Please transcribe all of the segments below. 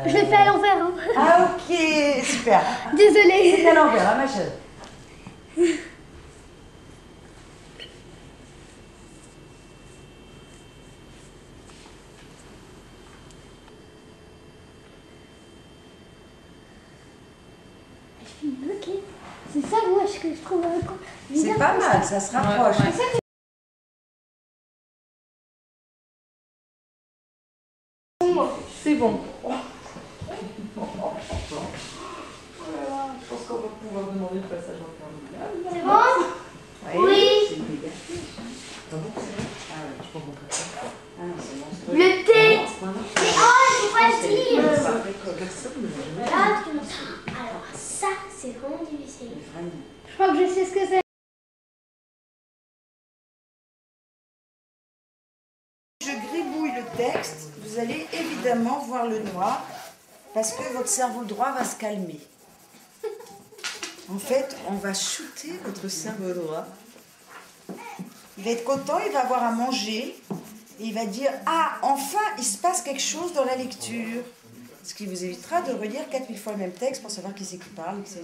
Je l'ai fait à l'envers. Hein. Ah ok, super. Désolée. C'est à l'envers, hein, ma chérie. Ok. C'est ça, moi, ce que je trouve. C'est pas mal, ça se rapproche. Ouais. C'est bon. Je pense qu'on va pouvoir demander le passage en terminale. C'est bon? Oui. C'est négatif. Ah bon, c'est vrai? Ah ouais, je peux montrer ça. Ah non, c'est monstrueux. Le thé. Non, non, Oh, il faut pas le dire. personne ne l'a jamais Là, tu me sens. Alors, ça, c'est vraiment difficile. fait. Vraiment. Je crois que je sais ce que c'est. Je gribouille le texte, vous allez évidemment voir le noir parce que votre cerveau droit va se calmer. En fait, on va shooter votre cerveau droit. Il va être content, il va avoir à manger et il va dire « Ah, enfin, il se passe quelque chose dans la lecture !» Ce qui vous évitera de relire 4000 fois le même texte pour savoir qui c'est qui parle, etc.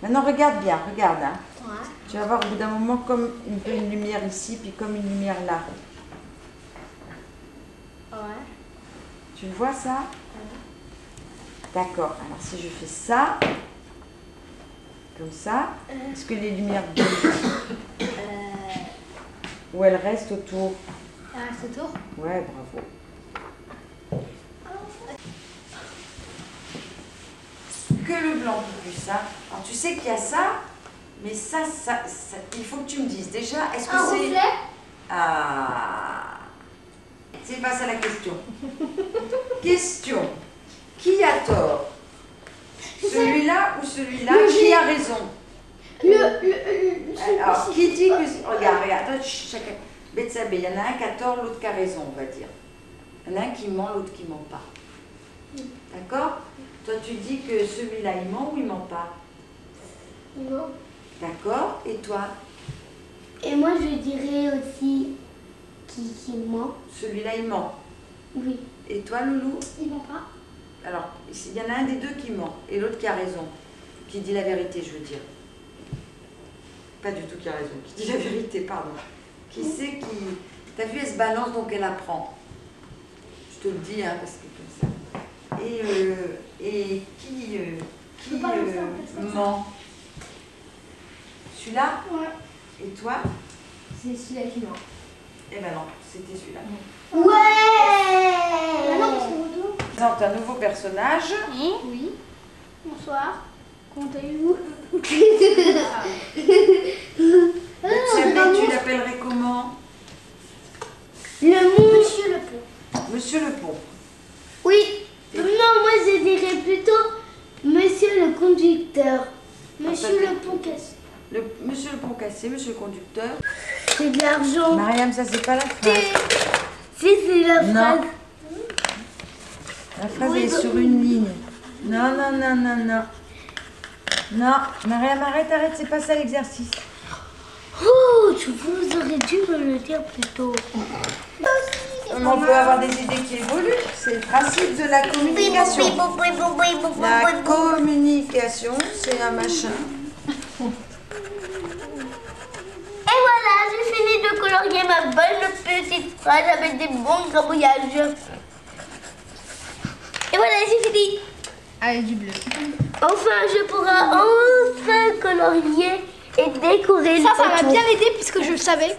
Maintenant, regarde bien, regarde. Hein. Ouais. Tu vas voir au bout d'un moment comme une lumière ici, puis comme une lumière là. Ouais. Tu le vois ça? D'accord. Alors si je fais ça, comme ça, est-ce que les lumières bougent? Ou elles restent autour? Ah, c'est tout. Ouais, bravo. Que le blanc plus ça. Alors tu sais qu'il y a ça, mais ça, il faut que tu me dises. Déjà, est-ce que Un c'est... reflet? Ah, c'est pas ça la question. Question. Qui a tort? Celui-là ou celui-là? Qui a raison? Alors, qui dit que... Regarde, attends, chacun... Betsabé, il y en a un qui a tort, l'autre qui a raison, on va dire. Il y en a un qui ment, l'autre qui ment pas. D'accord? Toi, tu dis que celui-là, il ment ou il ment pas? Non. D'accord? Et toi? Et moi, je dirais aussi qui ment. Celui-là, il ment. Oui. Et toi, Loulou? Il ment pas. Alors, il y en a un des deux qui ment et l'autre qui a raison. Qui dit la vérité, je veux dire. Pas du tout qui a raison. Qui dit la vérité, pardon. Qui sait qui... T'as vu, elle se balance, donc elle apprend. Je te le dis, hein, parce que comme ça. Et qui ment? Celui-là? Ouais. Et toi? C'est celui-là qui ment. Eh ben non, c'était celui-là. Ouais. Ah non, c'est retour. Présente un nouveau personnage. Oui. Bonsoir. Comment allez-vous? Tu l'appellerais comment? Le Monsieur Le Pont. Monsieur Le Pont. Oui. Non, moi je dirais plutôt Monsieur le conducteur. Monsieur Le Pont cassé. Monsieur Le Pont cassé, monsieur le conducteur. C'est de l'argent. Mariam, ça c'est pas la phrase. Si, c'est la Non. phrase. La phrase elle est sur une ligne. Non, non, non, non, non. Non, Mariam, arrête, c'est pas ça l'exercice. Oh, vous auriez dû me le dire plus tôt. On peut avoir des idées qui évoluent. C'est le principe de la communication. La communication, c'est un machin. Et voilà, j'ai fini de colorier ma bonne petite phrase avec des bons grabouillages. Et voilà, j'ai fini. Allez, du bleu. Enfin, je pourrai enfin colorier et décorer le Ça m'a autour. bien aidé puisque je le savais.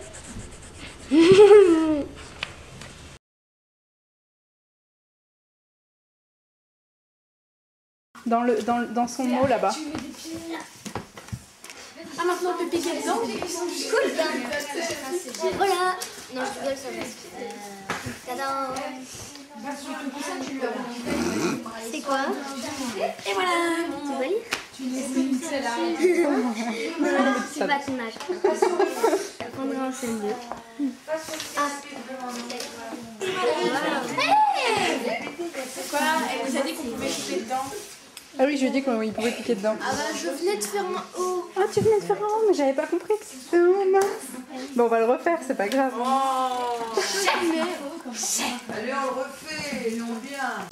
Dans son mot là-bas. Ah, maintenant on peut piquer dedans. Cool. Voilà. Non, je rigole, ça va. Tadam. C'est quoi? Et voilà. Tu vas lire? C'est pas ton âge. Elle prendra un CM2. Quoi? Elle nous a dit qu'on pouvait couper dedans. Ah oui, je lui ai dit qu'il pouvait piquer dedans. Ah bah je venais de faire un O. Ah, tu venais de faire un O, mais j'avais pas compris que c'était un O, mince. Bon, on va le refaire, c'est pas grave. Allez, on le refait, non bien.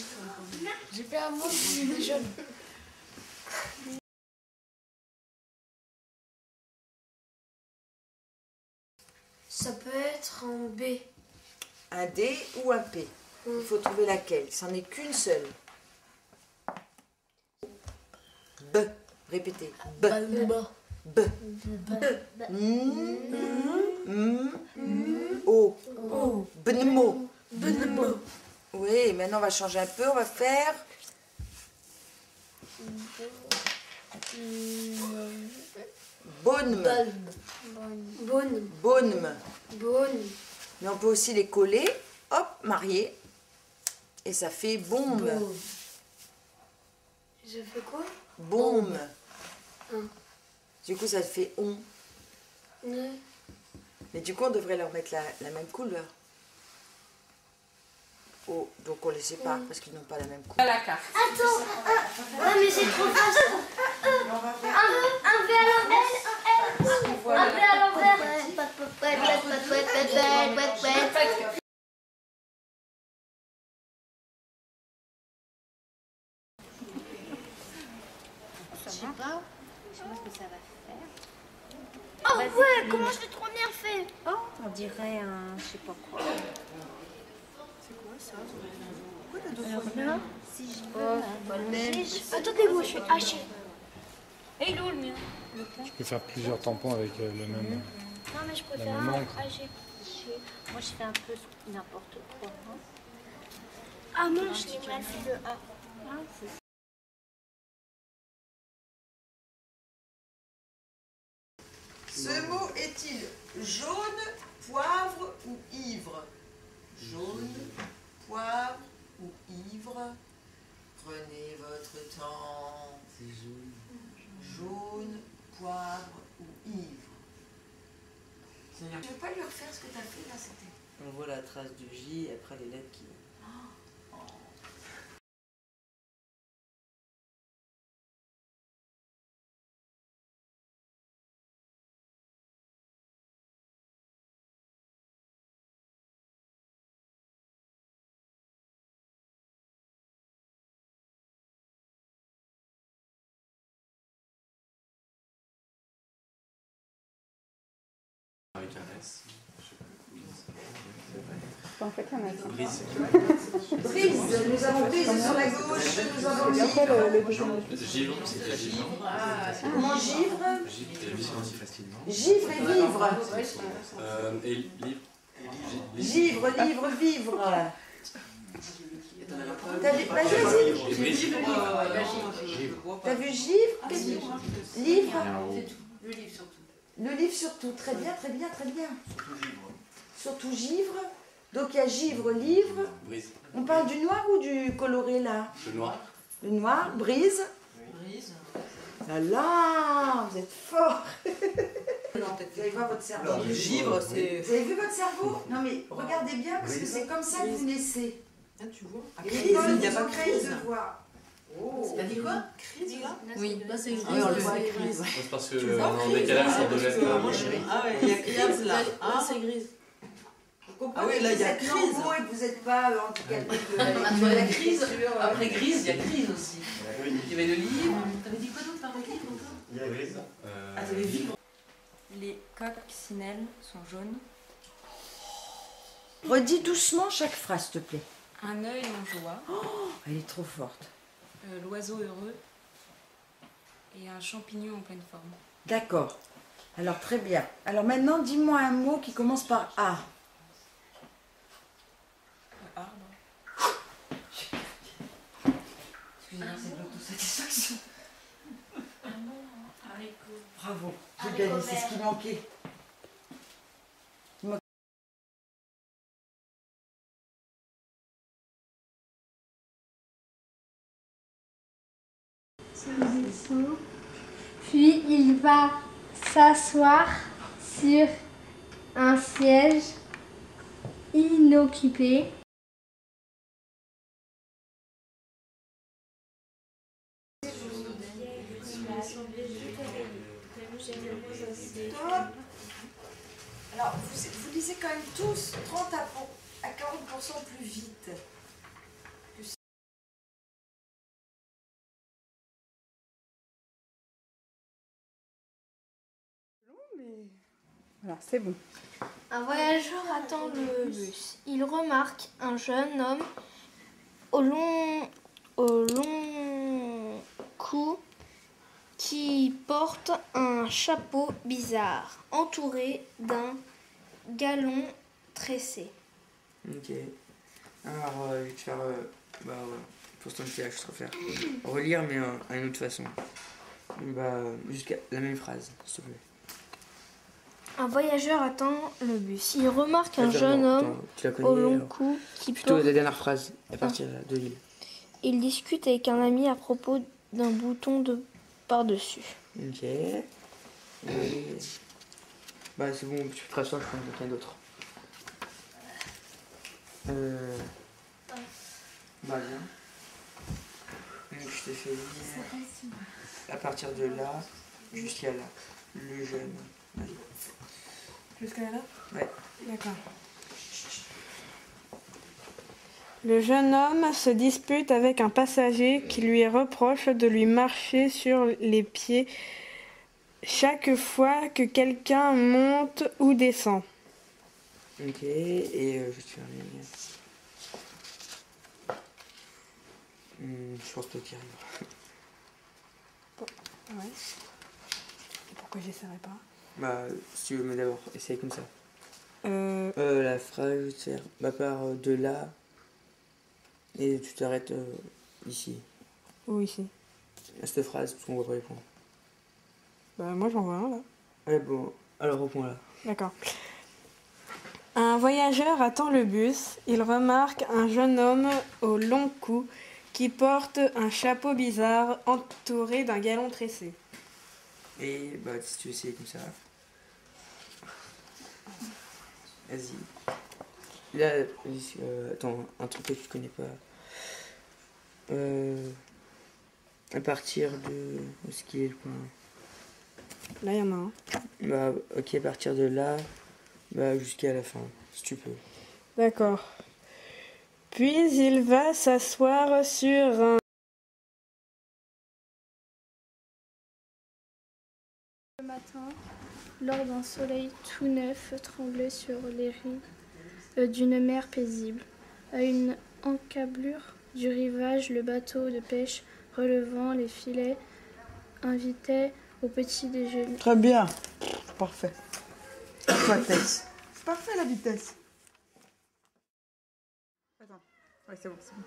J'ai fait un mot qui est jaune. Ça peut être en B. Un D ou un P. Il faut trouver laquelle. C'en est qu'une seule. B. Répétez. B. B. O. Benemo. Oui, maintenant on va changer un peu. On va faire bonne. Bonne. Mais on peut aussi les coller. Hop, marier. Et ça fait bombe. Je fais quoi? Bombe. Du coup, ça fait on. Mais du coup, on devrait leur mettre la même couleur. Oh, donc on les sépare parce qu'ils n'ont pas la même couleur. À la carte. Attends, ouais, mais c'est trop facile. Un V à l'envers, un V à l'envers. Je sais pas ce que ça va faire. Oh ouais, comment je l'ai trop bien fait. On dirait un, je sais pas quoi. Alors là, si je veux, Attendez-moi, je suis hachée. et il est où le mien? Je peux faire plusieurs tampons avec le même. Non, mais je La préfère même un encre. haché. Moi je fais un peu n'importe quoi. Ah non, je l'ai mal fait le A. Ce mot est-il jaune, poivre ou ivre? Jaune, poivre ou ivre? Prenez votre temps. Jaune, poivre ou ivre? Tu ne veux pas lui refaire ce que tu as fait là? C'était. On voit la trace de J après les lettres qui... Avec un S. En fait, il y en a ça. Brise. Brise, nous avons brise sur la gauche, nous avons Et après, livre. le deuxième. Givre, c'est très givre. Comment givre? Givre, c'est vivre aussi facilement. Givre et vivre. Et livre. Givre, livre, vivre. T'as vu, vas-y, Et vas-y. brise. T'as vu givre? Livre. Le livre surtout. Très bien, très bien, très bien. Surtout givre. Donc il y a givre, livre. Brise. On parle du noir ou du coloré là? Le noir. Le noir, brise. Là là, vous êtes fort. Vous allez voir votre cerveau. Givre, c'est... Vous avez vu votre cerveau? Non mais regardez bien parce que c'est comme ça que vous naissez. Ah, tu vois. Et Crise, l'école il n'y a vous pas entraîne crise. de voir. Oh. T'as dit quoi? Crise, là? Oui, là c'est Ah oui, on le voit, crise. C'est parce que en décalage, ça devait être. Ah ouais, il y a crise là. Ah, c'est grise. Ah oui, là, il y a Vous êtes crise. normaux et que vous n'êtes pas handicapés. Après la crise, après grise, il y a crise aussi. Il y avait le livre. T'avais dit quoi d'autre par le livre encore? Ah, t'avais vivre. Les coccinelles sont jaunes. Redis doucement chaque phrase, s'il te plaît. Un œil en joie. Elle est trop forte. L'oiseau heureux. Et un champignon en pleine forme. D'accord. Alors très bien. Alors maintenant, dis-moi un mot qui commence par A. Arbre. Excusez-moi, c'est de l'autosatisfaction. Bravo, j'ai gagné, c'est ce qui manquait. Puis il va s'asseoir sur un siège inoccupé. Alors, vous lisez quand même tous 30 à 40% plus vite. Voilà, c'est bon. Un voyageur attend le bus. Il remarque un jeune homme au long cou qui porte un chapeau bizarre, entouré d'un galon tressé. Ok. Alors, je vais te faire. Bah, pour ce temps je te refaire. Relire, mais à une autre façon. Bah, jusqu'à la même phrase, s'il te plaît. Un voyageur attend le bus. Il remarque un jeune homme au long cou qui plutôt porte... la dernière phrase, à partir de l'île. Il discute avec un ami à propos d'un bouton de par-dessus. Ok. Et... Bah, c'est bon, tu feras ça, je prends quelqu'un d'autre. Bah, bien. Donc, je t'ai fait lire à partir de là jusqu'à là. Le jeune. Allez. Jusqu'à là? Ouais. D'accord. Le jeune homme se dispute avec un passager qui lui reproche de lui marcher sur les pieds chaque fois que quelqu'un monte ou descend. Ok, et je vais te faire je pense pas qu'il arrive. Ouais. Et pourquoi j'essaierai pas? Bah, si tu veux, mais d'abord, essaye comme ça. La phrase, je vais te faire, bah, part de là, et tu t'arrêtes ici. Où ici? À cette phrase, parce qu'on voit pas les points. Bah, moi j'en vois un là. Ouais, bon, alors au point là. D'accord. Un voyageur attend le bus. Il remarque un jeune homme au long cou qui porte un chapeau bizarre entouré d'un galon tressé. Et bah, si tu veux essayer comme ça. Vas-y. Là, attends, un truc que tu connais pas. À partir de... Où est-ce qu'il est le point? Là, il y en a un. Bah, ok, à partir de là, bah, jusqu'à la fin, si tu peux. D'accord. Puis il va s'asseoir sur un... Le matin, lors d'un soleil tout neuf, tremblait sur les rives d'une mer paisible. À une encablure du rivage, le bateau de pêche relevant les filets invitait au petit déjeuner. Très bien. Parfait. Vitesse. C'est parfait la vitesse. Attends. Ouais, c'est bon, c'est bon.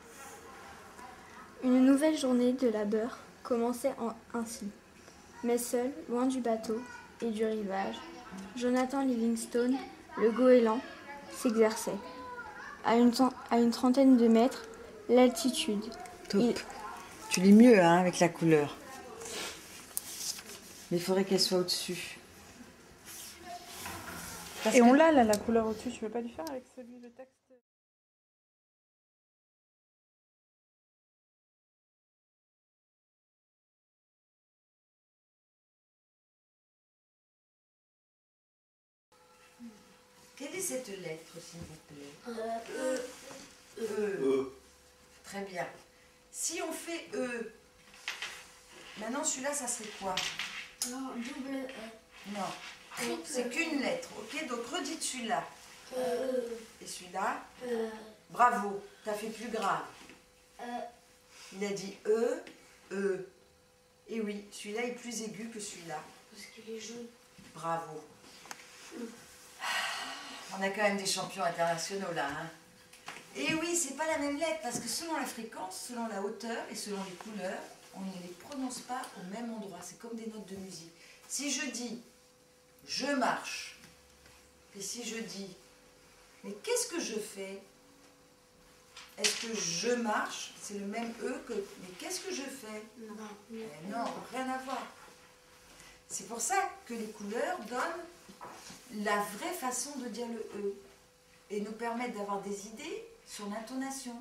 Une nouvelle journée de labeur commençait ainsi. Mais seul, loin du bateau et du rivage, Jonathan Livingstone, le goéland, s'exerçait. À une trentaine de mètres, l'altitude. Top. Tu lis mieux hein, avec la couleur. Mais il faudrait qu'elle soit au-dessus. Et on l'a là, la couleur au-dessus. Tu veux pas lui faire avec celui de texte? Quelle est cette lettre, s'il vous plaît? E. Très bien. Si on fait E, maintenant celui-là, ça serait quoi? Non, double E. Non, c'est qu'une lettre, ok? Donc redites celui-là. Et celui-là? Bravo, t'as fait plus grave. Il a dit E, E. Et oui, celui-là est plus aigu que celui-là. Parce qu'il est jaune. Bravo. On a quand même des champions internationaux là. Hein. Et oui, c'est pas la même lettre parce que selon la fréquence, selon la hauteur et selon les couleurs, on ne les prononce pas au même endroit. C'est comme des notes de musique. Si je dis je marche, et si je dis mais qu'est-ce que je fais? Est-ce que je marche? C'est le même E que mais qu'est-ce que je fais? Non, rien à voir. C'est pour ça que les couleurs donnent la vraie façon de dire le E et nous permettent d'avoir des idées sur l'intonation,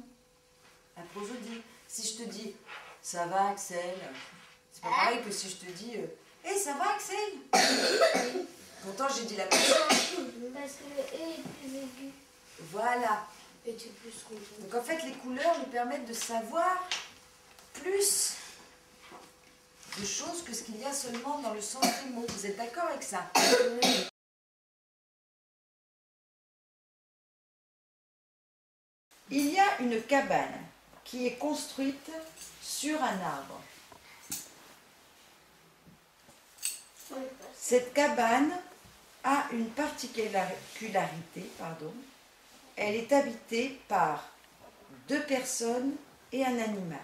la prosodie. Si je te dis « ça va Axel », c'est pas pareil que si je te dis « hey, ça va Axel ?» Pourtant j'ai dit la même chose. Parce Voilà. Et tu plus rouge. Donc en fait, les couleurs nous permettent de savoir plus de choses que ce qu'il y a seulement dans le sens du mot. Vous êtes d'accord avec ça? Il y a une cabane qui est construite sur un arbre. Cette cabane a une particularité, elle est habitée par 2 personnes et un animal.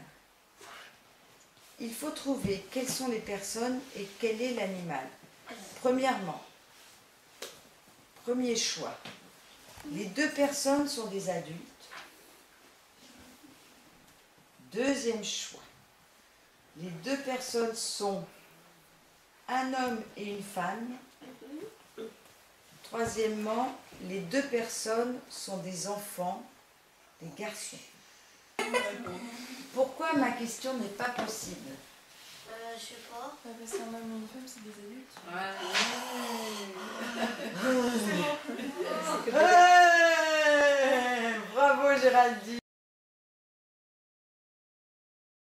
Il faut trouver quelles sont les personnes et quel est l'animal. Premièrement, premier choix, les 2 personnes sont des adultes. Deuxième choix, les 2 personnes sont un homme et une femme. Troisièmement, les 2 personnes sont des enfants, des garçons. Pourquoi ma question n'est pas possible? Je sais pas. Parce qu'un homme et une femme, c'est des adultes. Ouais.